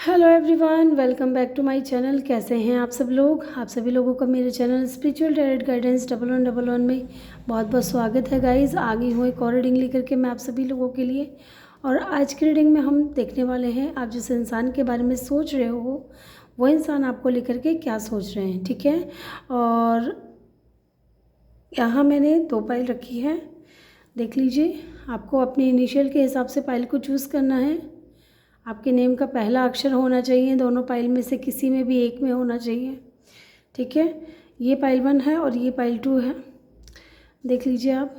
Hello everyone, welcome back to my channel. कैसे हैं आप सब लोग? आप सभी लोगों का मेरे चैनल स्पिरिचुअल टैरोट गाइडेंस 1111 में बहुत बहुत स्वागत है गाइस। आ गई हूँ एक और रीडिंग लेकर के मैं आप सभी लोगों के लिए। और आज की रीडिंग में हम देखने वाले हैं आप जिस इंसान के बारे में सोच रहे हो वो इंसान आपको लेकर के क्या सोच रहे हैं, ठीक है। और यहाँ मैंने 2 पाइल रखी है, देख लीजिए। आपको अपनी इनिशियल के हिसाब से पाइल को चूज़ करना है। आपके नेम का पहला अक्षर होना चाहिए, दोनों पाइल में से किसी में भी एक में होना चाहिए, ठीक है। ये पाइल 1 है और ये पाइल 2 है, देख लीजिए आप।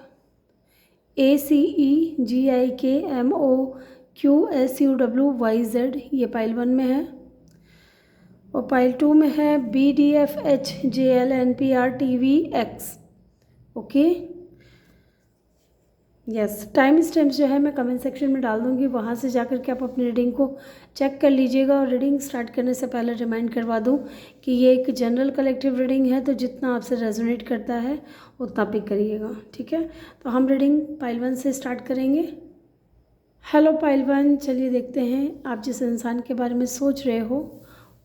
ACEGIKMOQSUWYZ ये पाइल 1 में है और पाइल 2 में है BDFHJLNPRTVX। Okay, yes. Time stamps जो है मैं कमेंट सेक्शन में डाल दूँगी, वहाँ से जाकर के आप अपनी रीडिंग को चेक कर लीजिएगा। और रीडिंग स्टार्ट करने से पहले रिमाइंड करवा दूँ कि ये एक जनरल कलेक्टिव रीडिंग है, तो जितना आपसे रेजोनेट करता है उतना पिक करिएगा, ठीक है। तो हम रीडिंग पाइल 1 से स्टार्ट करेंगे। हेलो पाइल 1, चलिए देखते हैं आप जिस इंसान के बारे में सोच रहे हो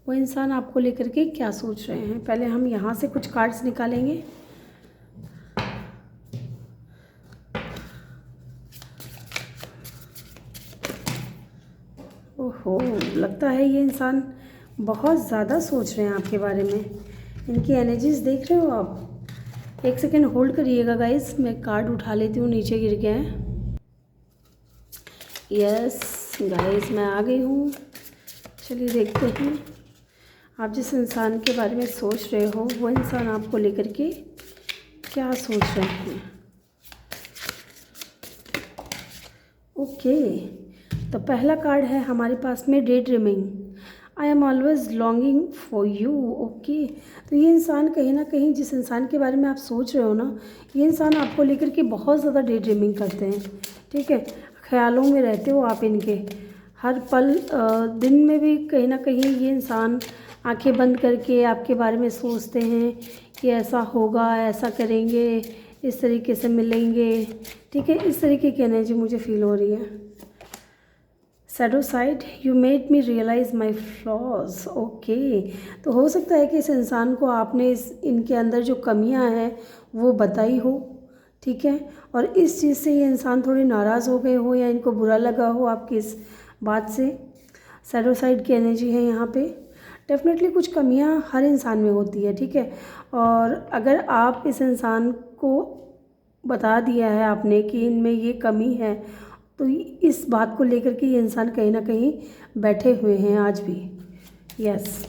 वो इंसान आपको लेकर के क्या सोच रहे हैं। पहले हम यहाँ से कुछ कार्ड्स निकालेंगे। ओहो, लगता है ये इंसान बहुत ज़्यादा सोच रहे हैं आपके बारे में। इनकी एनर्जीज देख रहे हो आप? एक सेकेंड होल्ड करिएगा गाइस, मैं कार्ड उठा लेती हूँ, नीचे गिर गया है। यस गाइस, मैं आ गई हूँ। चलिए देखते हैं आप जिस इंसान के बारे में सोच रहे हो वो इंसान आपको लेकर के क्या सोच रहे हैं। ओके, तो पहला कार्ड है हमारे पास में day dreaming. I am always longing for you. Okay, तो ये इंसान कहीं ना कहीं जिस इंसान के बारे में आप सोच रहे हो ना, ये इंसान आपको लेकर के बहुत ज़्यादा डे ड्रीमिंग करते हैं, ठीक है। ख्यालों में रहते हो आप इनके हर पल। दिन में भी कहीं ना कहीं ये इंसान आंखें बंद करके आपके बारे में सोचते हैं कि ऐसा होगा, ऐसा करेंगे, इस तरीके से मिलेंगे, ठीक है। इस तरीके की एनर्जी मुझे फील हो रही है। Shadow side, you made me realise my flaws. Okay, तो हो सकता है कि इस इंसान को आपने इनके अंदर जो कमियां हैं वो बताई हो, ठीक है। और इस चीज़ से ये इंसान थोड़े नाराज़ हो गए हो या इनको बुरा लगा हो आपकी इस बात से। शैडो साइड की एनर्जी है यहाँ पे। डेफिनेटली कुछ कमियां हर इंसान में होती है, ठीक है। और अगर आप इस इंसान को बता दिया है आपने कि इनमें ये कमी है, तो इस बात को लेकर के ये इंसान कहीं ना कहीं बैठे हुए हैं आज भी। यस,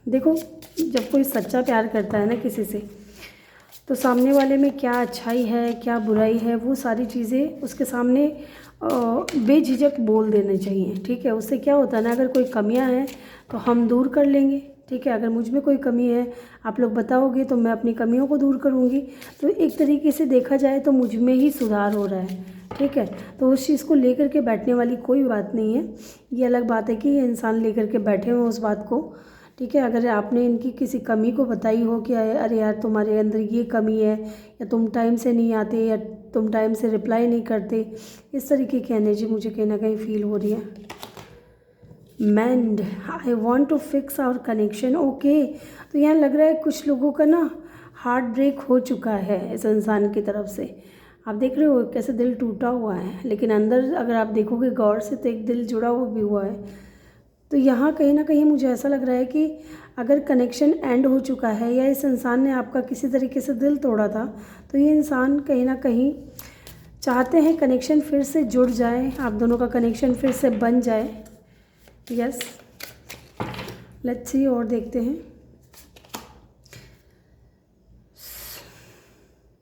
देखो, जब कोई सच्चा प्यार करता है ना किसी से, तो सामने वाले में क्या अच्छाई है क्या बुराई है वो सारी चीज़ें उसके सामने बेझिझक बोल देने चाहिए, ठीक है। उससे क्या होता है ना, अगर कोई कमियां हैं तो हम दूर कर लेंगे, ठीक है। अगर मुझ में कोई कमी है आप लोग बताओगे तो मैं अपनी कमियों को दूर करूँगी। तो एक तरीके से देखा जाए तो मुझ में ही सुधार हो रहा है, ठीक है। तो उस चीज़ को लेकर के बैठने वाली कोई बात नहीं है। ये अलग बात है कि ये इंसान लेकर के बैठे हुए उस बात को, ठीक है। अगर आपने इनकी किसी कमी को बताई हो कि अरे यार तुम्हारे अंदर ये कमी है, या तुम टाइम से नहीं आते, या तुम टाइम से रिप्लाई नहीं करते, इस तरीके की एनर्जी मुझे कहीं ना कहीं फील हो रही है। Mend, I want to fix our connection. Okay, तो यहाँ लग रहा है कुछ लोगों का ना हार्ट ब्रेक हो चुका है इस इंसान की तरफ से। आप देख रहे हो कैसे दिल टूटा हुआ है, लेकिन अंदर अगर आप देखोगे गौर से तो एक दिल जुड़ा हुआ भी हुआ है। तो यहाँ कहीं ना कहीं मुझे ऐसा लग रहा है कि अगर कनेक्शन एंड हो चुका है या इस इंसान ने आपका किसी तरीके से दिल तोड़ा था, तो ये इंसान कहीं ना कहीं चाहते हैं कनेक्शन फिर से जुड़ जाए, आप दोनों का कनेक्शन फिर से बन जाए। यस, लेट्स सी और देखते हैं।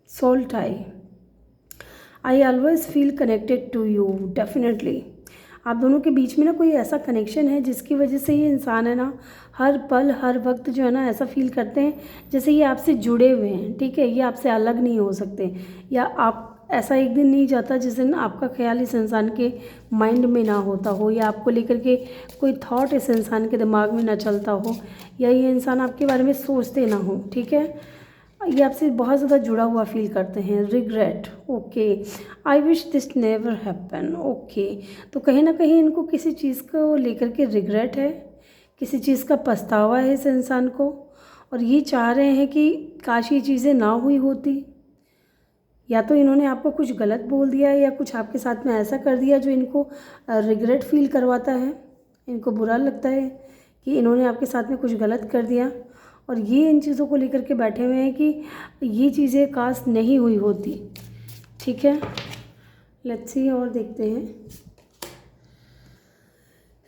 Soul tie, I always feel connected to you. Definitely आप दोनों के बीच में ना कोई ऐसा कनेक्शन है जिसकी वजह से ये इंसान है ना हर पल हर वक्त जो है ना ऐसा फील करते हैं जैसे ये आपसे जुड़े हुए हैं, ठीक है। ये आपसे अलग नहीं हो सकते, या आप ऐसा एक दिन नहीं जाता जिस दिन आपका ख्याल इस इंसान के माइंड में ना होता हो, या आपको लेकर के कोई थॉट इस इंसान के दिमाग में ना चलता हो, या ये इंसान आपके बारे में सोचते ना हो, ठीक है। ये आपसे बहुत ज़्यादा जुड़ा हुआ फील करते हैं। Regret, okay, I wish this never happen, okay. तो कहीं ना कहीं इनको किसी चीज़ को लेकर के रिग्रेट है, किसी चीज़ का पछतावा है इस इंसान को, और ये चाह रहे हैं कि काश ये चीज़ें ना हुई होती। या तो इन्होंने आपको कुछ गलत बोल दिया है या कुछ आपके साथ में ऐसा कर दिया जो इनको रिग्रेट फील करवाता है। इनको बुरा लगता है कि इन्होंने आपके साथ में कुछ गलत कर दिया, और ये इन चीज़ों को लेकर के बैठे हुए हैं कि ये चीज़ें काश नहीं हुई होती। ठीक है, लेट्स सी और देखते हैं।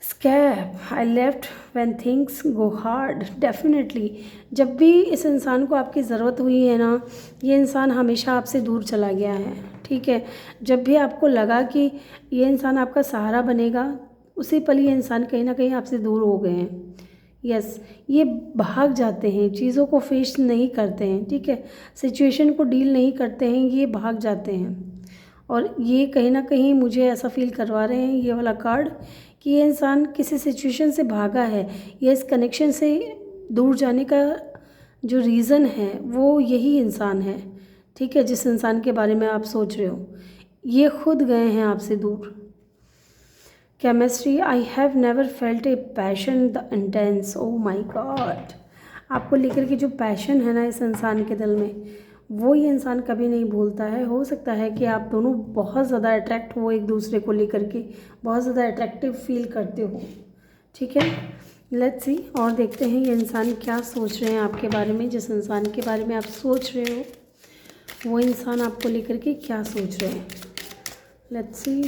स्कैप, I left when things go hard. Definitely जब भी इस इंसान को आपकी ज़रूरत हुई है ना, ये इंसान हमेशा आपसे दूर चला गया है। ठीक है, जब भी आपको लगा कि ये इंसान आपका सहारा बनेगा, उसी पल ये इंसान कहीं ना कहीं आपसे दूर हो गए हैं। यस, ये भाग जाते हैं, चीज़ों को फेस नहीं करते हैं। ठीक है, सिचुएशन को डील नहीं करते हैं, ये भाग जाते हैं। और ये कहीं ना कहीं मुझे ऐसा फील करवा रहे हैं ये वाला कार्ड कि ये इंसान किसी सिचुएशन से भागा है, या इस कनेक्शन से दूर जाने का जो रीज़न है वो यही इंसान है। ठीक है, जिस इंसान के बारे में आप सोच रहे हो, ये खुद गए हैं आपसे दूर। Chemistry, I have never felt a passion the intense, oh my God. आपको लेकर के जो पैशन है ना इस इंसान के दिल में, वो ये इंसान कभी नहीं भूलता है। हो सकता है कि आप दोनों बहुत ज़्यादा अट्रैक्ट हो एक दूसरे को लेकर के, बहुत ज़्यादा अट्रैक्टिव फील करते हो। ठीक है, लेट्स सी और देखते हैं ये इंसान क्या सोच रहे हैं आपके बारे में। जिस इंसान के बारे में आप सोच रहे हो वो इंसान आपको लेकर के क्या सोच रहे हैं। Let's C.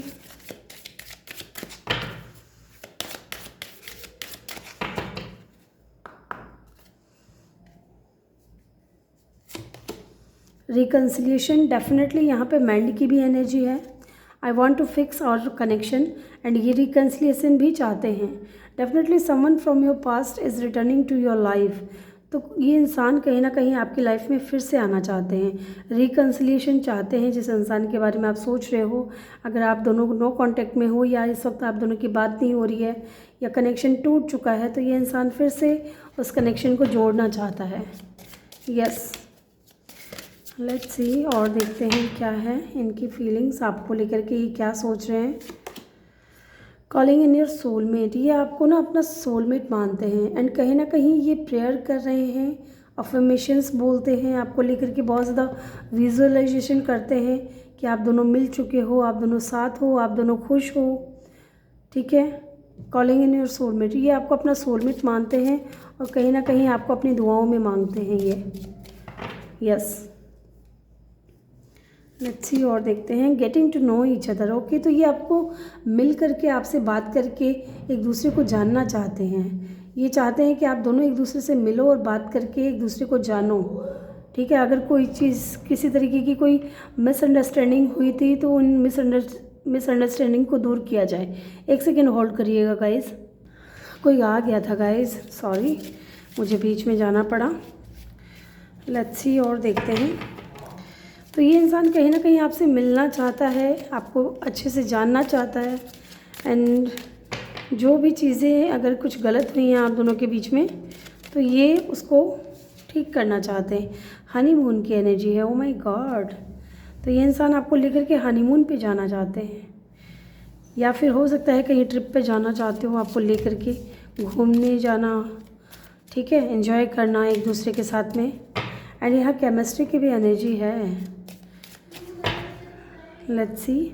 रिकन्सिलिएशन, डेफिनेटली यहाँ पे मैंड की भी एनर्जी है। I want to fix our connection, and ये रिकन्सिलिएशन भी चाहते हैं। Definitely someone from your past is returning to your life. तो ये इंसान कहीं ना कहीं आपकी लाइफ में फिर से आना चाहते हैं, रिकन्सिलिएशन चाहते हैं जिस इंसान के बारे में आप सोच रहे हो। अगर आप दोनों नो कांटेक्ट में हो, या इस वक्त आप दोनों की बात नहीं हो रही है, या कनेक्शन टूट चुका है, तो ये इंसान फिर से उस कनेक्शन को जोड़ना चाहता है। यस, लेट्स सी और देखते हैं क्या है इनकी फीलिंग्स आपको लेकर के, ये क्या सोच रहे हैं। कॉलिंग इन योर सोलमेट, ये आपको ना अपना सोलमेट मानते हैं, एंड कहीं ना कहीं ये प्रेयर कर रहे हैं, अफर्मेशंस बोलते हैं आपको लेकर के, बहुत ज़्यादा विजुअलाइजेशन करते हैं कि आप दोनों मिल चुके हो, आप दोनों साथ हो, आप दोनों खुश हो। ठीक है, कॉलिंग इन योर सोलमेट, ये आपको अपना सोलमेट मानते हैं, और कहीं ना कहीं आपको अपनी दुआओं में मांगते हैं ये। यस, लेट्स सी और देखते हैं। Getting to know each other, okay. तो ये आपको मिल करके, आपसे बात करके एक दूसरे को जानना चाहते हैं। ये चाहते हैं कि आप दोनों एक दूसरे से मिलो और बात करके एक दूसरे को जानो। ठीक है, अगर कोई चीज़, किसी तरीके की कोई मिसअंडरस्टैंडिंग हुई थी, तो उन मिसअंडरस्टैंडिंग को दूर किया जाए। एक सेकेंड होल्ड करिएगा गाइज़, कोई आ गया था गाइज़, सॉरी, मुझे बीच में जाना पड़ा। लेट्स सी और देखते हैं। तो ये इंसान कहीं ना कहीं आपसे मिलना चाहता है, आपको अच्छे से जानना चाहता है, एंड जो भी चीज़ें अगर कुछ गलत हुई हैं आप दोनों के बीच में, तो ये उसको ठीक करना चाहते हैं। हनीमून की एनर्जी है, ओ माय गॉड। तो ये इंसान आपको लेकर के हनीमून पे जाना चाहते हैं, या फिर हो सकता है कहीं ट्रिप पे जाना चाहते हो, आपको लेकर के घूमने जाना। ठीक है, एंजॉय करना एक दूसरे के साथ में, एंड यहाँ केमिस्ट्री की भी एनर्जी है। लेट्स सी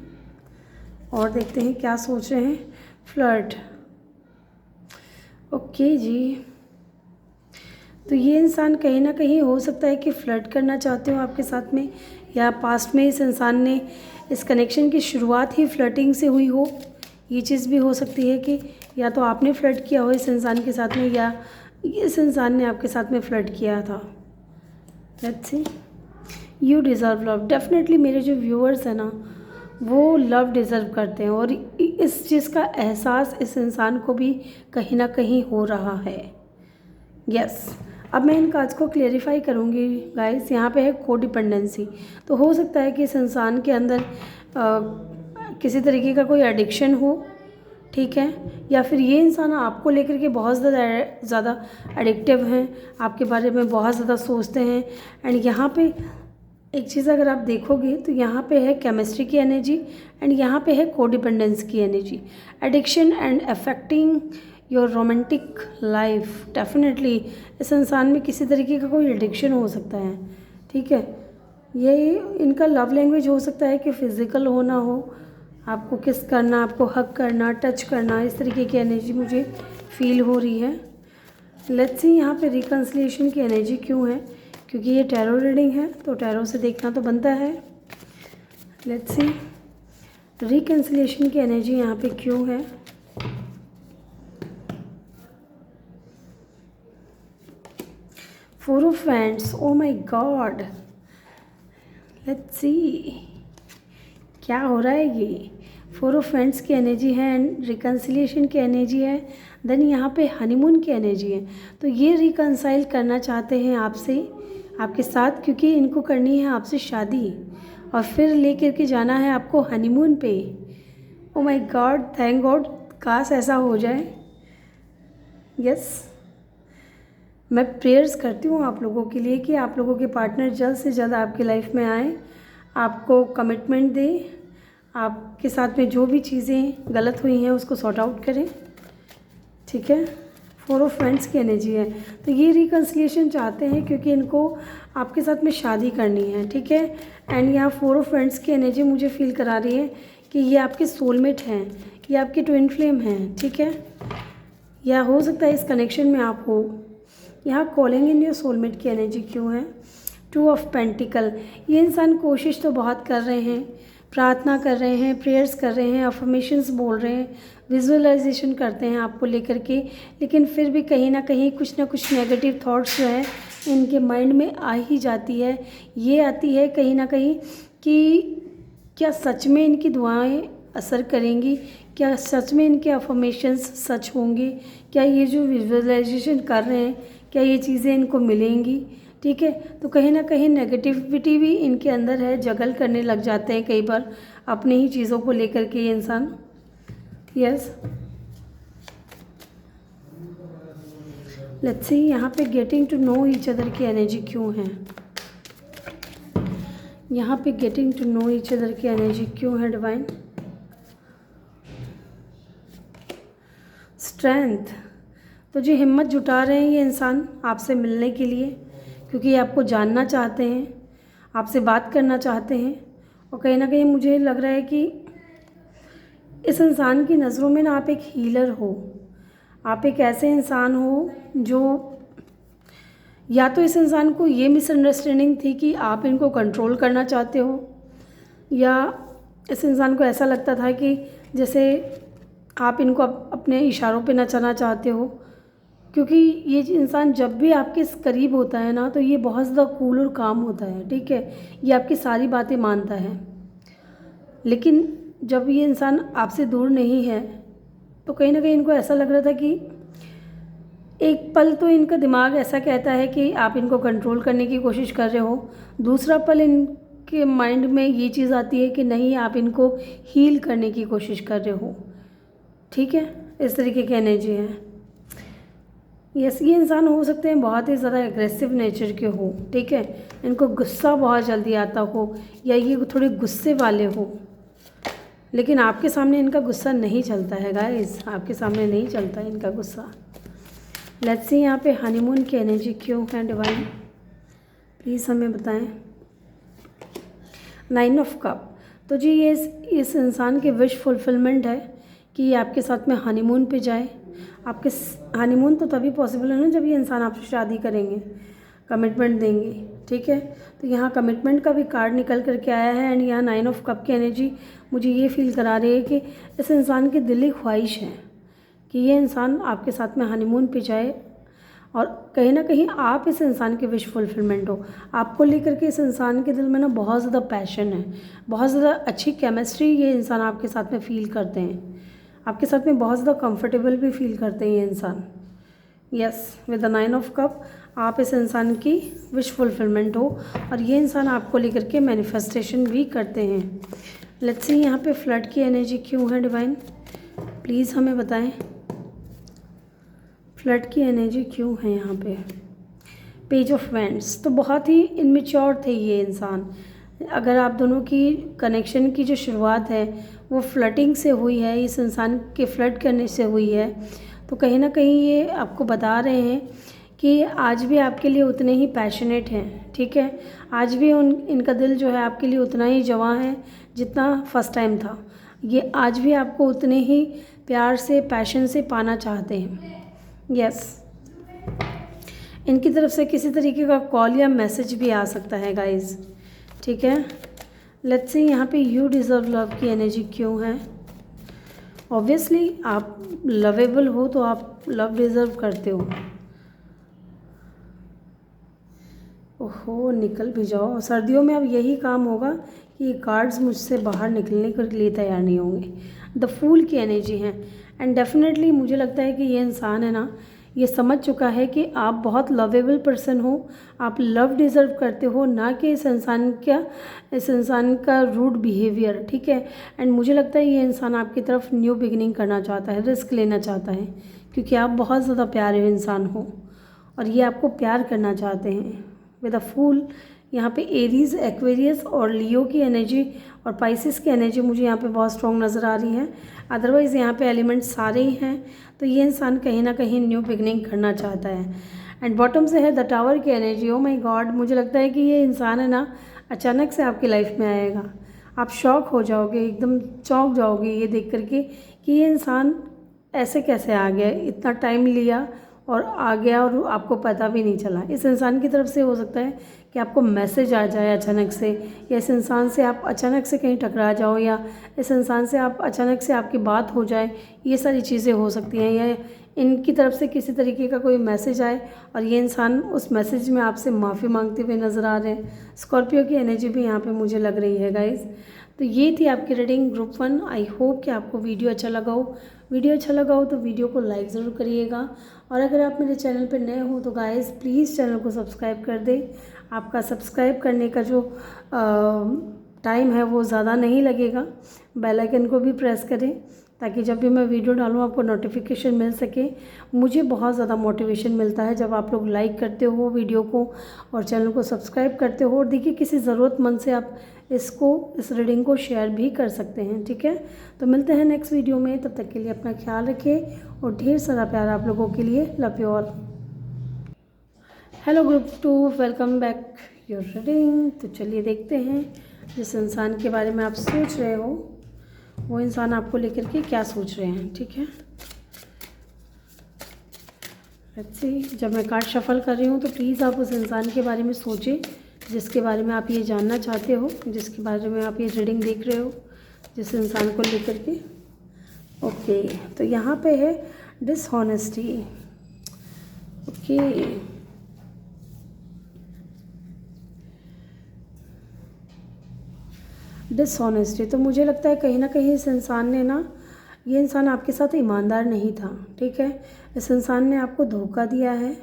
और देखते हैं क्या सोच रहे हैं। फ्लर्ट, ओके जी। तो ये इंसान कहीं ना कहीं हो सकता है कि फ्लर्ट करना चाहते हो आपके साथ में, या पास्ट में इस इंसान ने, इस कनेक्शन की शुरुआत ही फ्लर्टिंग से हुई हो। ये चीज़ भी हो सकती है कि या तो आपने फ्लर्ट किया हो इस इंसान के साथ में, या इस इंसान ने आपके साथ में फ्लर्ट किया था। Let's see. You deserve love, definitely मेरे जो व्यूअर्स हैं ना, वो लव डिज़र्व करते हैं, और इस चीज़ का एहसास इस इंसान को भी कहीं ना कहीं हो रहा है। यस, अब मैं इन कार्ड्स को क्लेरिफाई करूँगी गाइस। यहाँ पे है कोडिपेंडेंसी, तो हो सकता है कि इस इंसान के अंदर किसी तरीके का कोई एडिक्शन हो। ठीक है, या फिर ये इंसान आपको लेकर के बहुत ज़्यादा एडिक्टिव हैं, आपके बारे में बहुत ज़्यादा सोचते हैं। एंड यहाँ पे एक चीज़ अगर आप देखोगे तो यहाँ पे है केमिस्ट्री की एनर्जी एंड यहाँ पे है कोडिपेंडेंस की energy, addiction and affecting your romantic life. Definitely इस इंसान में किसी तरीके का कोई एडिक्शन हो सकता है, ठीक है। ये इनका लव लैंग्वेज हो सकता है कि फिज़िकल हो ना हो, आपको किस करना, आपको हग करना, टच करना, इस तरीके की एनर्जी मुझे फील हो रही है। लेट्स सी यहाँ पे रिकन्सिलिएशन की एनर्जी क्यों है, क्योंकि ये टैरो रीडिंग है तो टैरो से देखना तो बनता है। लेट्स सी रिकन्सिलिएशन की एनर्जी यहाँ पे क्यों है। Four of wands, O my God. Let's see क्या हो रहा है। ये फोर ऑफ वैंड्स की एनर्जी है एंड रिकन्सिलिएशन की एनर्जी है। देन यहाँ पे हनीमून की एनर्जी है, तो ये रिकन्साइल करना चाहते हैं आपसे, आपके साथ, क्योंकि इनको करनी है आपसे शादी और फिर लेकर के जाना है आपको हनीमून पे। ओ माय गॉड, थैंक गॉड, काश ऐसा हो जाए। यस, मैं प्रेयर्स करती हूँ आप लोगों के लिए कि आप लोगों के पार्टनर जल्द से जल्द आपकी लाइफ में आए, आपको कमिटमेंट दे, आपके साथ में जो भी चीज़ें गलत हुई हैं उसको सॉर्ट आउट करें, ठीक है। फोर ऑफ वैंड्स की एनर्जी है, तो ये रिकन्सिलिएशन चाहते हैं क्योंकि इनको आपके साथ में शादी करनी है, ठीक है। एंड यहाँ फोर ऑफ वैंड्स की एनर्जी मुझे फील करा रही है कि ये आपके सोलमेट हैं, ये आपके ट्विन फ्लेम हैं, ठीक है। या हो सकता है इस कनेक्शन में आप हो। यहाँ कॉलिंग इन योर सोलमेट की एनर्जी क्यों है। टू ऑफ पेंटिकल, ये इंसान कोशिश तो बहुत कर रहे हैं, प्रार्थना कर रहे हैं, प्रेयर्स कर रहे हैं, अफर्मेशंस बोल रहे हैं, विजुअलाइजेशन करते हैं आपको लेकर के, लेकिन फिर भी कहीं ना कहीं कुछ ना कुछ नेगेटिव थॉट्स जो है इनके माइंड में आ ही जाती है। ये आती है कहीं ना कहीं कि क्या सच में इनकी दुआएं असर करेंगी, क्या सच में इनके अफर्मेशंस सच होंगे, क्या ये जो विजुअलाइजेशन कर रहे हैं क्या ये चीज़ें इनको मिलेंगी, ठीक है। तो कहीं ना कहीं नेगेटिविटी भी इनके अंदर है, जगल करने लग जाते हैं कई बार अपनी ही चीज़ों को लेकर के ये इंसान। यस, लेट्स सी यहाँ पे getting to know each other की एनर्जी क्यों है। यहाँ पे getting to know each other की एनर्जी क्यों है डिवाइन। स्ट्रेंथ, तो जो हिम्मत जुटा रहे हैं ये इंसान आपसे मिलने के लिए, क्योंकि ये आपको जानना चाहते हैं, आपसे बात करना चाहते हैं। और कहीं ना कहीं मुझे लग रहा है कि इस इंसान की नज़रों में ना आप एक हीलर हो, आप एक ऐसे इंसान हो जो, या तो इस इंसान को ये मिसअंडरस्टैंडिंग थी कि आप इनको कंट्रोल करना चाहते हो, या इस इंसान को ऐसा लगता था कि जैसे आप इनको अपने इशारों पे नचाना चाहते हो, क्योंकि ये इंसान जब भी आपके करीब होता है ना तो ये बहुत ज़्यादा कूल और काम होता है, ठीक है। ये आपकी सारी बातें मानता है, लेकिन जब ये इंसान आपसे दूर नहीं है तो कहीं ना कहीं इनको ऐसा लग रहा था कि एक पल तो इनका दिमाग ऐसा कहता है कि आप इनको कंट्रोल करने की कोशिश कर रहे हो, दूसरा पल इनके माइंड में ये चीज़ आती है कि नहीं, आप इनको हील करने की कोशिश कर रहे हो, ठीक है। इस तरीके की एनर्जी है। यस, ये इंसान हो सकते हैं बहुत ही ज़्यादा एग्रेसिव नेचर के हो, ठीक है। इनको गुस्सा बहुत जल्दी आता हो या ये थोड़े गुस्से वाले हो, लेकिन आपके सामने इनका गुस्सा नहीं चलता है गाइस, आपके सामने नहीं चलता है इनका गुस्सा। लेट्स सी यहाँ पे हनीमून की एनर्जी क्यों है डिवाइन, प्लीज़ हमें बताएं। नाइन ऑफ कप, तो जी ये इस इंसान की विश फुलफिलमेंट है कि ये आपके साथ में हनीमून पे जाए। आपके हनीमून तो तभी पॉसिबल है ना जब ये इंसान आपसे शादी करेंगे, कमिटमेंट देंगे, ठीक है। तो यहाँ कमिटमेंट का भी कार्ड निकल करके आया है एंड यहाँ नाइन ऑफ कप की एनर्जी मुझे ये फील करा रही है कि इस इंसान की दिली ख्वाहिश है कि ये इंसान आपके साथ में हनीमून पे जाए और कहीं ना कहीं आप इस इंसान की विश फुलफिलमेंट हो। आपको लेकर के इस इंसान के दिल में ना बहुत ज़्यादा पैशन है, बहुत ज़्यादा अच्छी केमिस्ट्री ये इंसान आपके साथ में फील करते हैं, आपके साथ में बहुत ज़्यादा कंफर्टेबल भी फील करते हैं ये इंसान। Yes, with the nine of cup आप इस इंसान की विश फुलफिलमेंट हो और ये इंसान आपको लेकर के मैनिफेस्टेशन भी करते हैं। लेट्स सी यहाँ पे फ्लड की एनर्जी क्यों है डिवाइन। प्लीज़ हमें बताएं फ्लड की एनर्जी क्यों है यहाँ पे। पेज ऑफ वेंट्स, तो बहुत ही इनमेच्योर थे ये इंसान। अगर आप दोनों की कनेक्शन की जो शुरुआत है वो फ्लर्टिंग से हुई है, इस इंसान के फ्लर्ट करने से हुई है, तो कहीं ना कहीं ये आपको बता रहे हैं कि आज भी आपके लिए उतने ही पैशनेट हैं, ठीक है। आज भी इनका दिल जो है आपके लिए उतना ही जवां है जितना फर्स्ट टाइम था। ये आज भी आपको उतने ही प्यार से, पैशन से पाना चाहते हैं। यस, इनकी तरफ से किसी तरीके का कॉल या मैसेज भी आ सकता है गाइज, ठीक है। लेट्स सी यहाँ पे यू डिज़र्व लव की एनर्जी क्यों है। ऑब्वियसली आप लवेबल हो तो आप लव डिज़र्व करते हो। ओहो, निकल भी जाओ। सर्दियों में अब यही काम होगा कि कार्ड्स मुझसे बाहर निकलने के लिए तैयार नहीं होंगे। द फूल की एनर्जी है एंड डेफिनेटली मुझे लगता है कि ये इंसान है ना, ये समझ चुका है कि आप बहुत लवेबल पर्सन हो, आप लव डिज़र्व करते हो, ना कि इस इंसान का रूड बिहेवियर, ठीक है। एंड मुझे लगता है ये इंसान आपकी तरफ न्यू बिगिनिंग करना चाहता है, रिस्क लेना चाहता है, क्योंकि आप बहुत ज़्यादा प्यारे इंसान हो और ये आपको प्यार करना चाहते हैं। विद अ फूल यहाँ पे एरीज, एक्वेरियस और लियो की एनर्जी और पाइसिस की एनर्जी मुझे यहाँ पे बहुत स्ट्रॉन्ग नज़र आ रही है। अदरवाइज़ यहाँ पे एलिमेंट्स सारे ही हैं, तो ये इंसान कहीं ना कहीं न्यू बिगनिंग करना चाहता है। एंड बॉटम से है द टावर की एनर्जी। ओ माय गॉड, मुझे लगता है कि ये इंसान है ना अचानक से आपकी लाइफ में आएगा। आप शॉक हो जाओगे, एकदम चौंक जाओगे ये देख करके कि ये इंसान ऐसे कैसे आ गया, इतना टाइम लिया और आ गया और आपको पता भी नहीं चला। इस इंसान की तरफ से हो सकता है कि आपको मैसेज आ जाए अचानक से, या इस इंसान से आप अचानक से कहीं टकरा जाओ, या इस इंसान से आप अचानक से आपकी बात हो जाए, ये सारी चीज़ें हो सकती हैं। या इनकी तरफ से किसी तरीके का कोई मैसेज आए और ये इंसान उस मैसेज में आपसे माफ़ी मांगते हुए नज़र आ रहे हैं। स्कॉर्पियो की एनर्जी भी यहाँ पे मुझे लग रही है गाइज़। तो ये थी आपकी रीडिंग ग्रुप 1। आई होप कि आपको वीडियो अच्छा लगा हो। वीडियो अच्छा लगा हो तो वीडियो को लाइक ज़रूर करिएगा, और अगर आप मेरे चैनल पर नए हो तो गाइज़ प्लीज़ चैनल को सब्सक्राइब कर दें। आपका सब्सक्राइब करने का जो टाइम है वो ज़्यादा नहीं लगेगा। बेल आइकन को भी प्रेस करें ताकि जब भी मैं वीडियो डालूँ आपको नोटिफिकेशन मिल सके। मुझे बहुत ज़्यादा मोटिवेशन मिलता है जब आप लोग लाइक करते हो वीडियो को और चैनल को सब्सक्राइब करते हो। और देखिए, किसी ज़रूरतमंद से आप इस रीडिंग को शेयर भी कर सकते हैं, ठीक है। तो मिलते हैं नेक्स्ट वीडियो में, तब तक के लिए अपना ख्याल रखें और ढेर सारा प्यार आप लोगों के लिए। Love you all. Hello group 2, welcome back your reading. तो चलिए देखते हैं जिस इंसान के बारे में आप सोच रहे हो वो इंसान आपको लेकर के क्या सोच रहे हैं, ठीक है। लेट्स सी, जब मैं कार्ड शफल कर रही हूँ तो प्लीज़ आप उस इंसान के बारे में सोचें जिसके बारे में आप ये जानना चाहते हो, जिसके बारे में आप ये रीडिंग देख रहे हो, जिस इंसान को लेकर के। ओके, तो यहाँ पे है डिसऑनेस्टी। ओके, डिसऑनेस्टी, तो मुझे लगता है कहीं ना कहीं इस इंसान ने ना, ये इंसान आपके साथ ईमानदार नहीं था, ठीक है। इस इंसान ने आपको धोखा दिया है,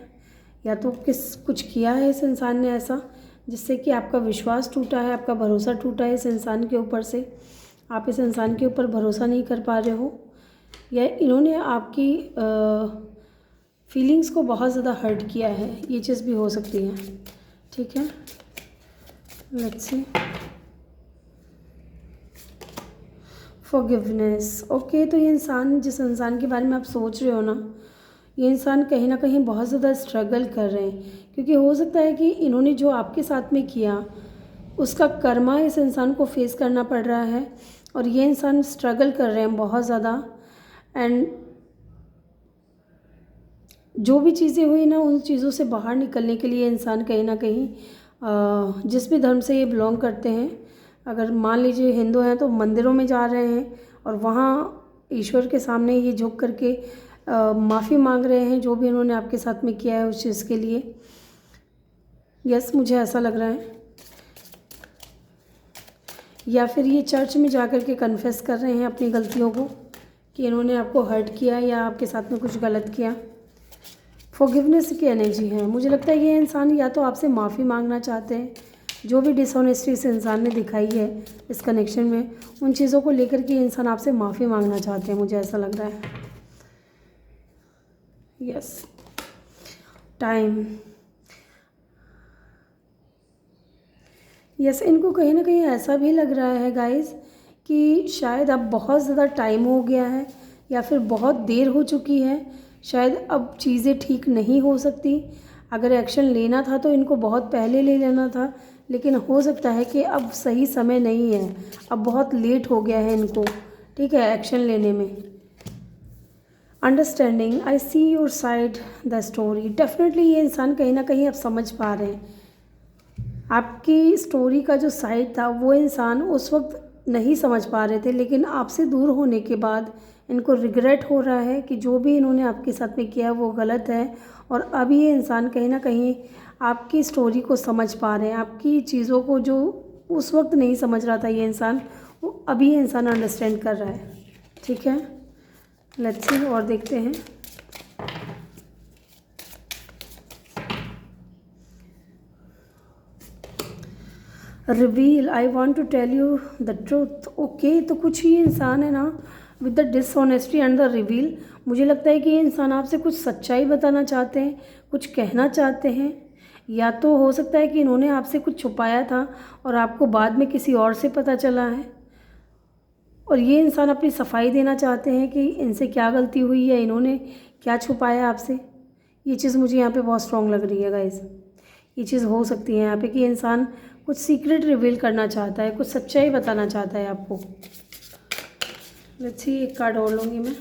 या तो कुछ किया है इस इंसान ने ऐसा जिससे कि आपका विश्वास टूटा है, आपका भरोसा टूटा है इस इंसान के ऊपर से। आप इस इंसान के ऊपर भरोसा नहीं कर पा रहे हो, या इन्होंने आपकी फीलिंग्स को बहुत ज़्यादा हर्ट किया है, ये चीज़ भी हो सकती है, ठीक है। Let's see, forgiveness. ओके, तो ये इंसान, जिस इंसान के बारे में आप सोच रहे हो ना, ये इंसान कहीं ना कहीं बहुत ज़्यादा स्ट्रगल कर रहे हैं, क्योंकि हो सकता है कि इन्होंने जो आपके साथ में किया उसका कर्मा इस इंसान को फेस करना पड़ रहा है, और ये इंसान स्ट्रगल कर रहे हैं बहुत ज़्यादा। एंड जो भी चीज़ें हुई ना, उन चीज़ों से बाहर निकलने के लिए इंसान कहीं ना कहीं जिस भी धर्म से ये बिलोंग करते हैं, अगर मान लीजिए हिंदू हैं तो मंदिरों में जा रहे हैं और वहाँ ईश्वर के सामने ये झुक करके माफ़ी मांग रहे हैं जो भी उन्होंने आपके साथ में किया है उस चीज़ के लिए। यस, मुझे ऐसा लग रहा है। या फिर ये चर्च में जा कर के कन्फेस कर रहे हैं अपनी गलतियों को कि इन्होंने आपको हर्ट किया या आपके साथ में कुछ गलत किया। फॉरगिवनेस की एनर्जी है। मुझे लगता है ये इंसान या तो आपसे माफ़ी मांगना चाहते हैं जो भी डिसऑनेस्टी इस इंसान ने दिखाई है इस कनेक्शन में, उन चीज़ों को लेकर के इंसान आपसे माफ़ी मांगना चाहते हैं, मुझे ऐसा लग रहा है। Yes, time. यस, इनको कहीं ना कहीं ऐसा भी लग रहा है गाइस कि शायद अब बहुत ज़्यादा टाइम हो गया है या फिर बहुत देर हो चुकी है, शायद अब चीज़ें ठीक नहीं हो सकती। अगर एक्शन लेना था तो इनको बहुत पहले ले लेना था, लेकिन हो सकता है कि अब सही समय नहीं है, अब बहुत लेट हो गया है इनको, ठीक है, एक्शन लेने में। Understanding, I see your side the story. Definitely ये इंसान कहीं ना कहीं अब समझ पा रहे हैं आपकी स्टोरी का जो साइड था, वो इंसान उस वक्त नहीं समझ पा रहे थे, लेकिन आपसे दूर होने के बाद इनको रिग्रेट हो रहा है कि जो भी इन्होंने आपके साथ में किया वो गलत है। और अभी ये इंसान कहीं ना कहीं आपकी स्टोरी को समझ पा रहे हैं, आपकी चीज़ों को जो उस वक्त नहीं समझ रहा था ये इंसान, वो अभी ये इंसान अंडरस्टैंड कर रहा है, ठीक है। लेट्स सी और देखते हैं। Reveal, I want to tell you the truth. Okay, तो कुछ ही इंसान है ना with the dishonesty and the reveal, मुझे लगता है कि ये इंसान आपसे कुछ सच्चाई बताना चाहते हैं, कुछ कहना चाहते हैं, या तो हो सकता है कि इन्होंने आपसे कुछ छुपाया था और आपको बाद में किसी और से पता चला है, और ये इंसान अपनी सफाई देना चाहते हैं कि इनसे क्या गलती हुई है, इन्होंने क्या छुपाया आपसे। ये चीज़ मुझे यहाँ पे बहुत स्ट्रॉन्ग लग रही है गाइस। ये चीज़ हो सकती है यहाँ पे कि इंसान कुछ सीक्रेट रिवील करना चाहता है, कुछ सच्चाई बताना चाहता है आपको। लेट्स सी, एक कार्ड और लूँगी मैं।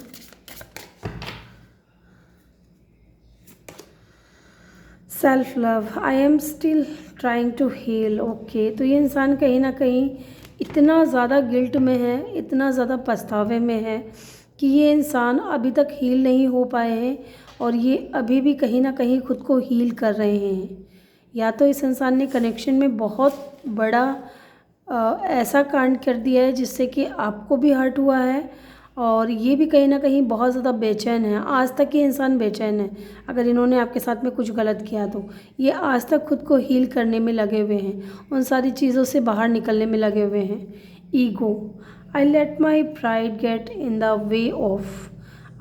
Self love, I am still trying to heal. Okay, तो ये इंसान कहीं ना कहीं इतना ज़्यादा गिल्ट में है, इतना ज़्यादा पछतावे में है कि ये इंसान अभी तक हील नहीं हो पाए हैं, और ये अभी भी कहीं ना कहीं खुद को हील कर रहे हैं। या तो इस इंसान ने कनेक्शन में बहुत बड़ा ऐसा कांड कर दिया है जिससे कि आपको भी हर्ट हुआ है, और ये भी कहीं ना कहीं बहुत ज़्यादा बेचैन है। आज तक ये इंसान बेचैन है, अगर इन्होंने आपके साथ में कुछ गलत किया तो ये आज तक खुद को हील करने में लगे हुए हैं, उन सारी चीज़ों से बाहर निकलने में लगे हुए हैं। Ego, I let my pride get in the way of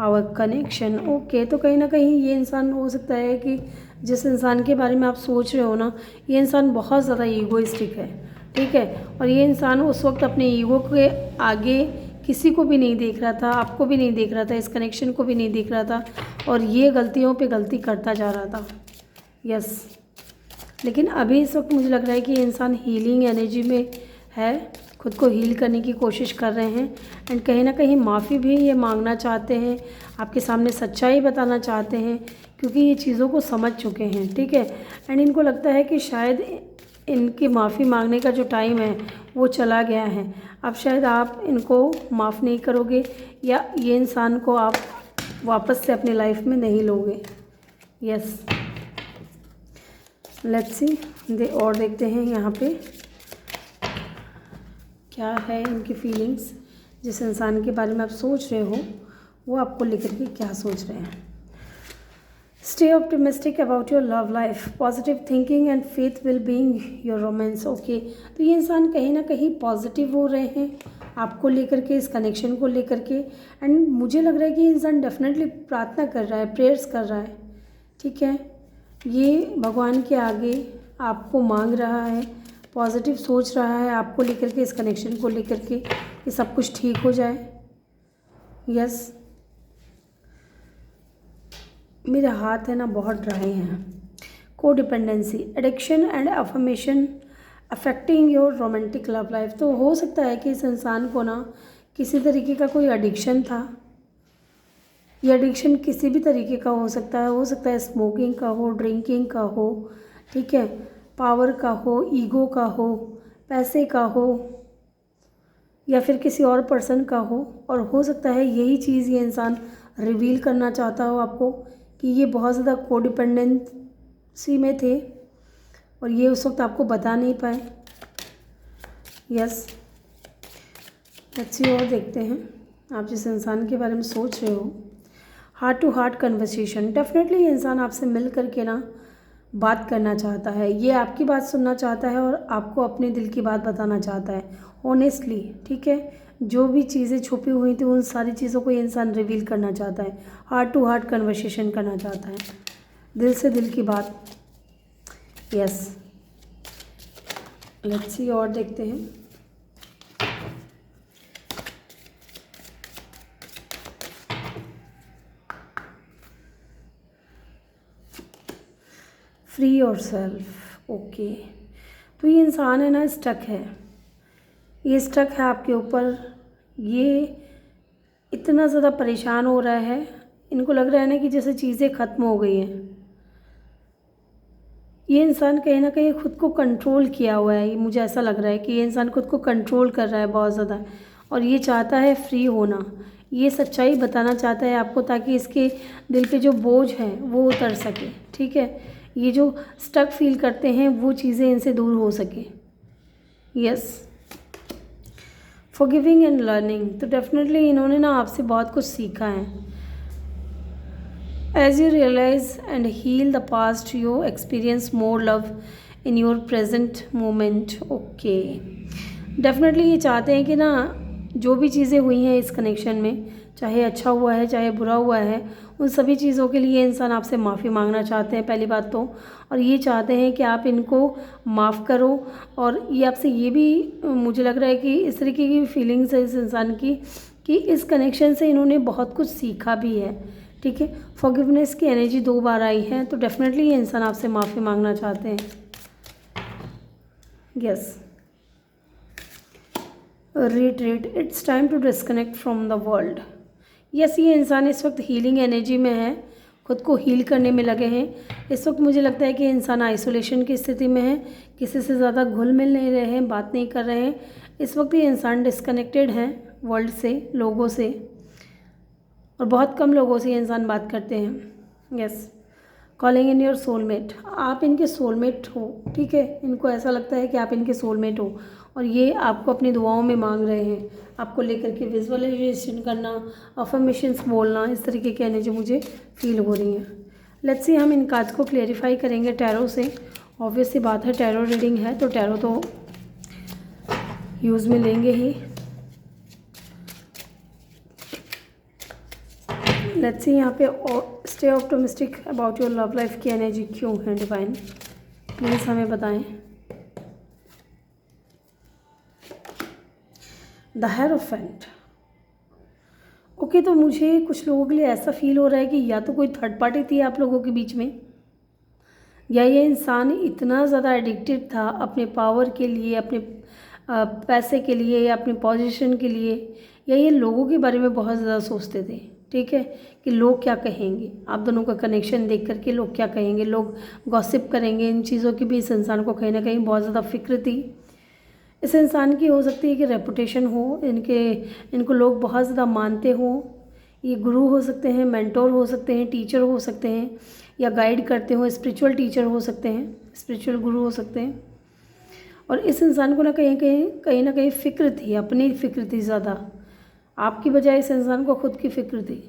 our connection. Okay, तो कहीं ना कहीं ये इंसान, हो सकता है कि जिस इंसान के बारे में आप सोच रहे हो ना, ये इंसान बहुत ज़्यादा ईगोइस्टिक है, ठीक है, और ये इंसान उस वक्त अपने ईगो के आगे किसी को भी नहीं देख रहा था, आपको भी नहीं देख रहा था, इस कनेक्शन को भी नहीं देख रहा था, और ये गलतियों पे गलती करता जा रहा था। यस, लेकिन अभी इस वक्त मुझे लग रहा है कि ये इंसान हीलिंग एनर्जी में है, खुद को हील करने की कोशिश कर रहे हैं, एंड कहीं ना कहीं माफ़ी भी ये मांगना चाहते हैं, आपके सामने सच्चाई बताना चाहते हैं, क्योंकि ये चीज़ों को समझ चुके हैं, ठीक है। एंड इनको लगता है कि शायद इनकी माफ़ी मांगने का जो टाइम है वो चला गया है, अब शायद आप इनको माफ़ नहीं करोगे, या ये इंसान को आप वापस से अपनी लाइफ में नहीं लोगे। यस, लेट्स सी और देखते हैं यहाँ पे क्या है इनकी फीलिंग्स। जिस इंसान के बारे में आप सोच रहे हो वो आपको लेकर के क्या सोच रहे हैं। Stay optimistic about your love life, positive thinking and faith will being your romance. Okay, तो ये इंसान कहीं ना कहीं पॉजिटिव हो रहे हैं आपको लेकर के, इस कनेक्शन को लेकर के, एंड मुझे लग रहा है कि ये इंसान डेफिनेटली प्रार्थना कर रहा है, प्रेयर्स कर रहा है, ठीक है। ये भगवान के आगे आपको मांग रहा है, पॉजिटिव सोच रहा है आपको लेकर के, इस कनेक्शन को लेकर के, कि सब कुछ ठीक हो जाए। यस, मेरे हाथ है ना बहुत ड्राई हैं। को dependency, addiction and affirmation affecting your romantic love life. तो हो सकता है कि इस इंसान को ना किसी तरीके का कोई एडिक्शन था, ये एडिक्शन किसी भी तरीके का हो सकता है स्मोकिंग का हो, ड्रिंकिंग का हो, ठीक है, पावर का हो, ईगो का हो, पैसे का हो, या फिर किसी और पर्सन का हो। और हो सकता है यही चीज़ ये इंसान रिवील करना चाहता हो आपको, कि ये बहुत ज़्यादा कोडिपेंडेंसी में थे और ये उस वक्त आपको बता नहीं पाए। यस, लेट्स सी और देखते हैं आप जिस इंसान के बारे में सोच रहे हो। Heart to heart conversation, definitely ये इंसान आपसे मिल करके ना बात करना चाहता है, ये आपकी बात सुनना चाहता है और आपको अपने दिल की बात बताना चाहता है ऑनेस्टली, ठीक है। जो भी चीज़ें छुपी हुई थी उन सारी चीज़ों को ये इंसान रिवील करना चाहता है, हार्ट टू हार्ट कन्वर्सेशन करना चाहता है, दिल से दिल की बात। यस, लेट्स सी और देखते हैं। Free yourself, okay. तो ये इंसान है ना, स्टक है, ये स्टक है आपके ऊपर, ये इतना ज़्यादा परेशान हो रहा है, इनको लग रहा है ना कि जैसे चीज़ें ख़त्म हो गई हैं। ये इंसान कहीं ना कहीं ख़ुद को कंट्रोल किया हुआ है, ये मुझे ऐसा लग रहा है कि ये इंसान खुद को कंट्रोल कर रहा है बहुत ज़्यादा, और ये चाहता है फ्री होना, ये सच्चाई बताना चाहता है आपको ताकि इसके दिल पे जो बोझ है वो उतर सके, ठीक है। ये जो स्टक फील करते हैं वो चीज़ें इनसे दूर हो सके। यस, फॉरगिविंग एंड लर्निंग, तो डेफिनेटली इन्होंने ना आपसे बहुत कुछ सीखा है। As you realise and heal the past you experience more love in your present moment, okay. Definitely ये चाहते हैं कि ना जो भी चीज़ें हुई हैं इस कनेक्शन में, चाहे अच्छा हुआ है चाहे बुरा हुआ है, उन सभी चीज़ों के लिए इंसान आपसे माफ़ी मांगना चाहते हैं पहली बात तो, और ये चाहते हैं कि आप इनको माफ़ करो। और ये आपसे ये भी मुझे लग रहा है कि इस तरीके की फीलिंग्स है इस इंसान की कि इस कनेक्शन से इन्होंने बहुत कुछ सीखा भी है, ठीक है। फॉरगिवनेस की एनर्जी 2 बार आई है, तो डेफिनेटली ये इंसान आपसे माफ़ी मांगना चाहते हैं। Yes, retreat, it's time to disconnect from the world. Yes, ये इंसान इस वक्त हीलिंग एनर्जी में है, खुद को हील करने में लगे हैं। इस वक्त मुझे लगता है कि इंसान आइसोलेशन की स्थिति में है, किसी से ज़्यादा घुल मिल नहीं रहे हैं, बात नहीं कर रहे हैं। इस वक्त ये इंसान डिस्कनेक्टेड हैं वर्ल्ड से, लोगों से, और बहुत कम लोगों से ये इंसान बात करते हैं। Yes, calling in your soulmate, आप इनके सोलमेट हो, ठीक है। इनको ऐसा लगता है कि आप इनके सोलमेट हो और ये आपको अपनी दुआओं में मांग रहे हैं, आपको लेकर के विजुअलाइजेशन करना, अफर्मेशंस बोलना, इस तरीके की एनर्जी मुझे फील हो रही है। लेट्स सी, हम इन कार्ड्स को क्लेरिफाई करेंगे टैरो से। ऑब्वियस सी बात है, टैरो रीडिंग है तो टैरो तो यूज़ में लेंगे ही। लेट्स सी यहाँ पे stay optimistic about your love life की एनर्जी क्यों है डिवाइन, प्लीज़ हमें बताएं। The hierophant, okay. तो मुझे कुछ लोगों के लिए ऐसा फील हो रहा है कि या तो कोई थर्ड पार्टी थी आप लोगों के बीच में, या ये इंसान इतना ज़्यादा एडिक्टेड था अपने पावर के लिए, अपने पैसे के लिए, या अपनी पोजीशन के लिए, या ये लोगों के बारे में बहुत ज़्यादा सोचते थे, ठीक है, कि लोग क्या कहेंगे। आप दोनों का कनेक्शन देख करके लोग क्या कहेंगे, लोग गॉसिप करेंगे, इन चीज़ों की भी इस इंसान को कहीं ना कहीं बहुत ज़्यादा फिक्र थी। इस इंसान की हो सकती है कि रेपुटेशन हो, इनको लोग बहुत ज़्यादा मानते हों। ये गुरु हो सकते हैं, मेंटोर हो सकते हैं, टीचर हो सकते हैं, या गाइड करते हो, स्पिरिचुअल टीचर हो सकते हैं, स्पिरिचुअल गुरु हो सकते हैं। और इस इंसान को ना कहीं ना कहीं फ़िक्र थी, अपनी फ़िक्र थी ज़्यादा, आपकी बजाय इस इंसान को खुद की फ़िक्र थी,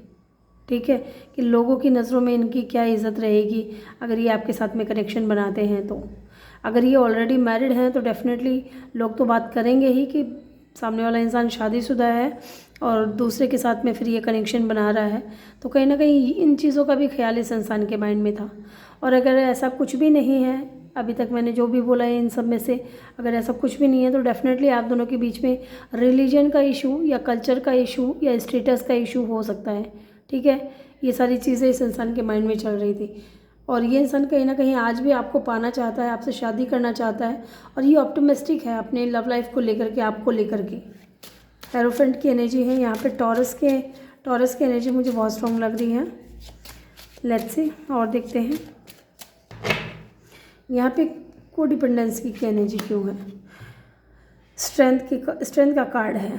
ठीक है, कि लोगों की नज़रों में इनकी क्या इज़्ज़त रहेगी अगर ये आपके साथ में कनेक्शन बनाते हैं। तो अगर ये ऑलरेडी मैरिड हैं तो डेफिनेटली लोग तो बात करेंगे ही कि सामने वाला इंसान शादीशुदा है और दूसरे के साथ में फिर ये कनेक्शन बना रहा है, तो कहीं ना कहीं इन चीज़ों का भी ख्याल इस इंसान के माइंड में था। और अगर ऐसा कुछ भी नहीं है, अभी तक मैंने जो भी बोला है इन सब में से अगर ऐसा कुछ भी नहीं है, तो डेफिनेटली आप दोनों के बीच में रिलीजन का इशू या कल्चर का इशू या स्टेटस का इशू हो सकता है, ठीक है। ये सारी चीज़ें इस इंसान के माइंड में चल रही थी, और ये इंसान कहीं ना कहीं आज भी आपको पाना चाहता है, आपसे शादी करना चाहता है, और ये ऑप्टिमिस्टिक है अपने लव लाइफ को लेकर के, आपको लेकर के। हेरोफेंट की एनर्जी है यहाँ पे, टॉरस की एनर्जी मुझे बहुत स्ट्रॉन्ग लग रही है। लेट्स सी और देखते हैं यहाँ पे कोडिपेंडेंसी की एनर्जी क्यों है। स्ट्रेंथ का कार्ड है।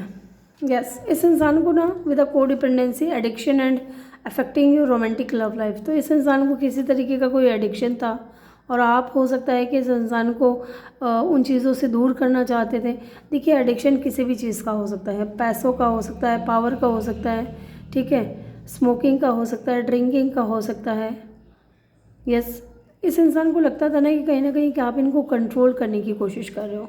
यस, इस इंसान को ना with a codependency, addiction and affecting your romantic love life, तो इस इंसान को किसी तरीके का कोई एडिक्शन था और आप हो सकता है कि इस इंसान को उन चीज़ों से दूर करना चाहते थे। देखिए, एडिक्शन किसी भी चीज़ का हो सकता है, पैसों का हो सकता है, पावर का हो सकता है, ठीक है, स्मोकिंग का हो सकता है, ड्रिंकिंग का हो सकता है। यस, इस इंसान को लगता था ना कि कहीं ना कहीं कि आप इनको कंट्रोल करने की कोशिश कर रहे हो,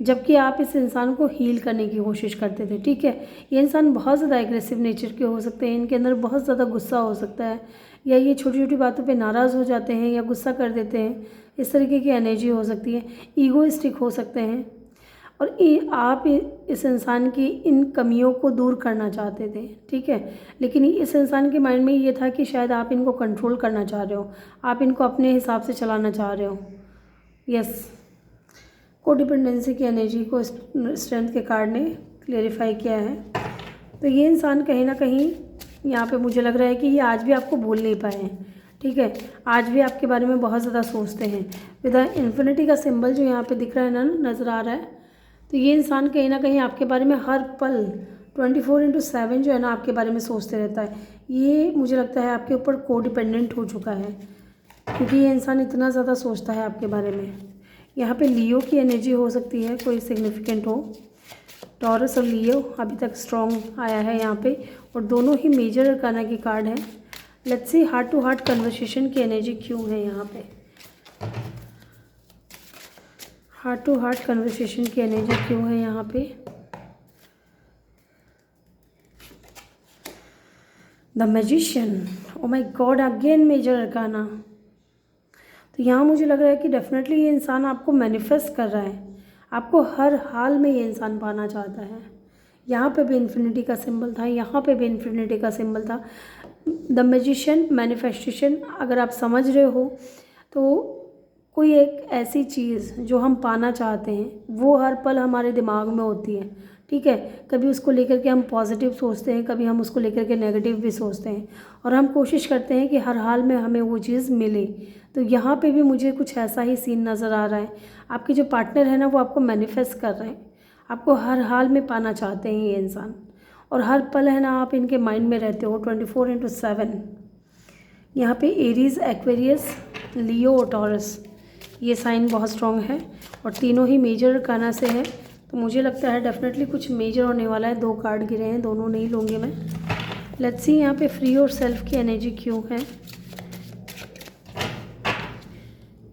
जबकि आप इस इंसान को हील करने की कोशिश करते थे। ठीक है, ये इंसान बहुत ज़्यादा एग्रेसिव नेचर के हो सकते हैं, इनके अंदर बहुत ज़्यादा गुस्सा हो सकता है, या ये छोटी छोटी बातों पे नाराज़ हो जाते हैं या गुस्सा कर देते हैं। इस तरीके की एनर्जी हो सकती है। ईगोइस्टिक हो सकते हैं, और आप इस इंसान की इन कमियों को दूर करना चाहते थे। ठीक है, लेकिन इस इंसान के माइंड में ये था कि शायद आप इनको कंट्रोल करना चाह रहे हो, आप इनको अपने हिसाब से चलाना चाह रहे हो। यस, कोडिपेंडेंसी की एनर्जी को स्ट्रेंथ के कार्ड ने क्लेरिफाई किया है। तो ये इंसान कहीं ना कहीं यहाँ पे मुझे लग रहा है कि ये आज भी आपको भूल नहीं पाए हैं। ठीक है, आज भी आपके बारे में बहुत ज़्यादा सोचते हैं। विद इन्फिनिटी का सिंबल जो यहाँ पे दिख रहा है ना, नज़र आ रहा है, तो ये इंसान कहीं ना कहीं आपके बारे में हर पल 24/7 जो है ना आपके बारे में सोचते रहता है। ये मुझे लगता है आपके ऊपर कोडिपेंडेंट हो चुका है, क्योंकि ये इंसान इतना ज़्यादा सोचता है आपके बारे में। यहाँ पे लियो की एनर्जी हो सकती है, कोई सिग्निफिकेंट हो। टॉरस और लियो अभी तक स्ट्रॉन्ग आया है यहाँ पे, और दोनों ही मेजर अरकाना की कार्ड हैं। Let's see heart to heart conversation की एनर्जी क्यों है यहाँ पे। हार्ट टू हार्ट कन्वर्सेशन की एनर्जी क्यों है यहाँ पे। The magician, oh my God, again major arcana. तो यहाँ मुझे लग रहा है कि डेफिनेटली ये इंसान आपको मैनिफेस्ट कर रहा है, आपको हर हाल में ये इंसान पाना चाहता है। यहाँ पे भी इन्फिनिटी का सिंबल था, यहाँ पे भी इन्फिनिटी का सिंबल था। द मैजिशियन, मैनिफेस्टेशन, अगर आप समझ रहे हो तो कोई एक ऐसी चीज़ जो हम पाना चाहते हैं वो हर पल हमारे दिमाग में होती है। ठीक है, कभी उसको लेकर के हम पॉजिटिव सोचते हैं, कभी हम उसको लेकर के नेगेटिव भी सोचते हैं, और हम कोशिश करते हैं कि हर हाल में हमें वो चीज़ मिले। तो यहाँ पे भी मुझे कुछ ऐसा ही सीन नज़र आ रहा है। आपके जो पार्टनर है ना, वो आपको मैनिफेस्ट कर रहे हैं, आपको हर हाल में पाना चाहते हैं ये इंसान, और हर पल है ना आप इनके माइंड में रहते हो 24/7। यहाँ पे एरीज, एक्वेरियस, लियो और टॉरस, ये साइन बहुत स्ट्रॉन्ग है, और तीनों ही मेजर अरकाना से है। तो मुझे लगता है डेफिनेटली कुछ मेजर होने वाला है। 2 कार्ड गिरे हैं, दोनों नहीं लूँगी मैं। लेट्स सी यहाँ पे फ्री और सेल्फ की एनर्जी क्यों है,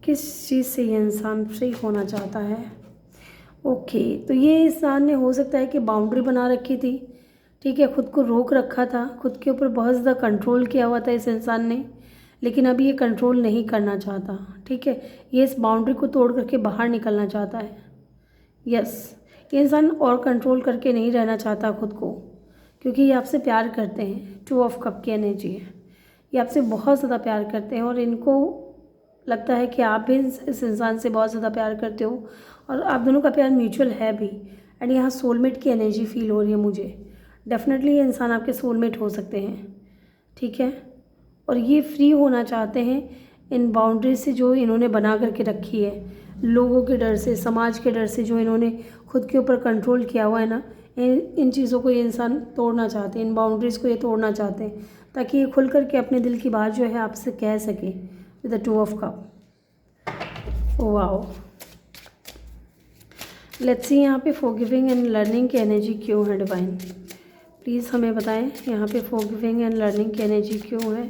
किस चीज़ से ये इंसान फ्री होना चाहता है। ओके, तो ये इंसान ने हो सकता है कि बाउंड्री बना रखी थी। ठीक है, खुद को रोक रखा था, खुद के ऊपर बहुत ज़्यादा कंट्रोल किया हुआ था इस इंसान ने, लेकिन अभी ये कंट्रोल नहीं करना चाहता। ठीक है, ये इस बाउंड्री को तोड़ करके बाहर निकलना चाहता है। यस, ये इंसान और कंट्रोल करके नहीं रहना चाहता खुद को, क्योंकि ये आपसे प्यार करते हैं। 2 ऑफ कप की एनर्जी है, ये आपसे बहुत ज़्यादा प्यार करते हैं, और इनको लगता है कि आप भी इस इंसान से बहुत ज़्यादा प्यार करते हो, और आप दोनों का प्यार म्यूचुअल है भी। एंड यहाँ सोलमेट की एनर्जी फील हो रही है मुझे। डेफिनेटली ये इंसान आपके सोलमेट हो सकते हैं। ठीक है, और ये फ्री होना चाहते हैं इन बाउंड्री से जो इन्होंने बना करके रखी है, लोगों के डर से, समाज के डर से, जो इन्होंने खुद के ऊपर कंट्रोल किया हुआ है ना, इन चीज़ों को ये इंसान तोड़ना चाहते हैं, इन बाउंड्रीज़ को ये तोड़ना चाहते हैं, ताकि ये खुल करके अपने दिल की बात जो है आपसे कह सके। With the 2 of cup, wow. Let's see यहाँ पे फॉरगिविंग एंड लर्निंग की एनर्जी क्यों है डिवाइन, प्लीज़ हमें बताएं। यहाँ पे फॉरगिविंग एंड लर्निंग की एनर्जी क्यों है।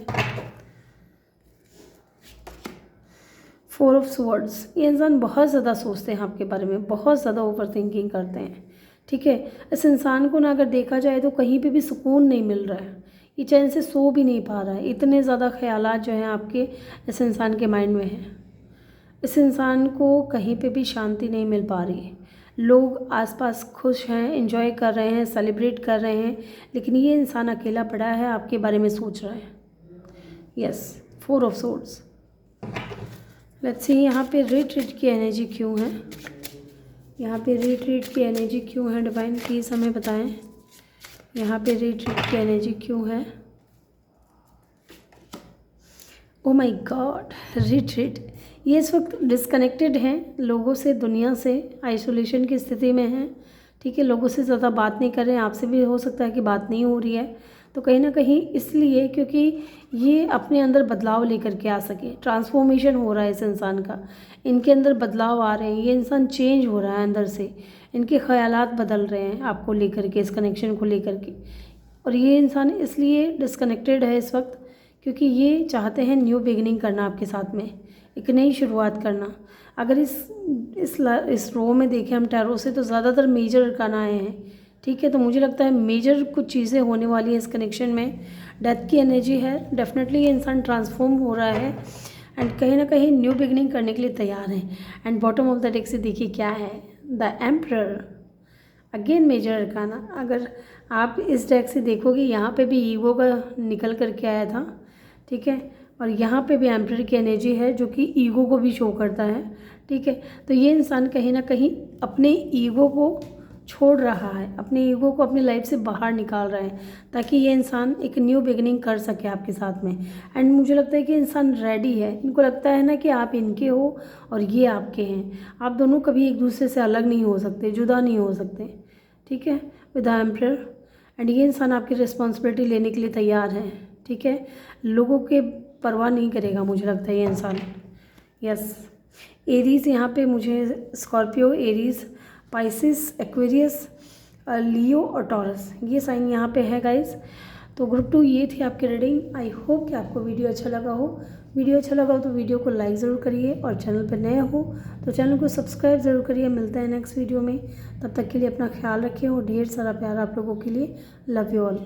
4 ऑफ स्वॉर्ड्स, ये इंसान बहुत ज़्यादा सोचते हैं आपके बारे में, बहुत ज़्यादा ओवर थिंकिंग करते हैं। ठीक है, इस इंसान को ना अगर देखा जाए तो कहीं पे भी सुकून नहीं मिल रहा है, ये चैन से सो भी नहीं पा रहा है। इतने ज़्यादा ख्यालात जो हैं आपके इस इंसान के माइंड में हैं। इस इंसान को कहीं पे भी शांति नहीं मिल पा रही है। लोग आसपास खुश हैं, एंजॉय कर रहे हैं, सेलिब्रेट कर रहे हैं, लेकिन ये इंसान अकेला पड़ा है, आपके बारे में सोच रहा है। Yes, 4 of swords. Let's see यहाँ पे रिट्रीट की एनर्जी क्यों है। यहाँ पे रिट्रीट की एनर्जी क्यों है डिवाइन, प्लीज़ हमें बताएं। यहाँ पे रिट्रीट की एनर्जी क्यों है। ओ माय गॉड, रिट्रीट, ये इस वक्त डिस्कनेक्टेड हैं लोगों से, दुनिया से, आइसोलेशन की स्थिति में हैं। ठीक है, लोगों से ज़्यादा बात नहीं कर रहे हैं, आपसे भी हो सकता है कि बात नहीं हो रही है। तो कहीं ना कहीं इसलिए क्योंकि ये अपने अंदर बदलाव लेकर के आ सके, ट्रांसफॉर्मेशन हो रहा है इस इंसान का, इनके अंदर बदलाव आ रहे हैं, ये इंसान चेंज हो रहा है अंदर से, इनके ख़यालात बदल रहे हैं आपको लेकर के, इस कनेक्शन को लेकर के। और ये इंसान इसलिए डिस्कनेक्टेड है इस वक्त क्योंकि ये चाहते हैं न्यू बिगिनिंग करना आपके साथ में। एक नई शुरुआत करना। अगर इस रो में देखें हम टैरो से तो ज़्यादातर मेजर अरकाना आए हैं, ठीक है। तो मुझे लगता है मेजर कुछ चीज़ें होने वाली हैं इस कनेक्शन में। डेथ की एनर्जी है, डेफिनेटली ये इंसान ट्रांसफॉर्म हो रहा है एंड कहीं ना कहीं न्यू बिगनिंग करने के लिए तैयार है। And bottom of the deck से देखिए क्या है, the emperor, again major arcana. अगर आप इस डेक से देखोगे यहाँ पे भी ईगो का निकल करके आया था, ठीक है, और यहाँ पे भी एम्परर की एनर्जी है जो कि ईगो को भी शो करता है, ठीक है। तो ये इंसान कहीं ना कहीं अपने ईगो को छोड़ रहा है, अपने ईगो को अपनी लाइफ से बाहर निकाल रहा है ताकि ये इंसान एक न्यू बिगनिंग कर सके आपके साथ में। एंड मुझे लगता है कि इंसान रेडी है। इनको लगता है ना कि आप इनके हो और ये आपके हैं, आप दोनों कभी एक दूसरे से अलग नहीं हो सकते, जुदा नहीं हो सकते, ठीक है, विद द एम्परर। एंड ये इंसान आपकी रिस्पॉन्सिबिलिटी लेने के लिए तैयार है, ठीक है। लोगों के परवाह नहीं करेगा मुझे लगता है ये इंसान। यस, एरीज़ यहाँ पे मुझे स्कॉर्पियो, एरीज़, पाइसिस, एक्वेरियस, लियो और टॉरस, ये साइन यहाँ पे है गाइस। तो ग्रुप 2 ये थी आपकी रीडिंग। आई होप कि आपको वीडियो अच्छा लगा हो। वीडियो अच्छा लगा हो तो वीडियो को लाइक ज़रूर करिए और चैनल पर नए हो तो चैनल को सब्सक्राइब ज़रूर करिए। मिलते हैं नेक्स्ट वीडियो में, तब तक के लिए अपना ख्याल रखिए और ढेर सारा प्यार आप लोगों के लिए। Love you all.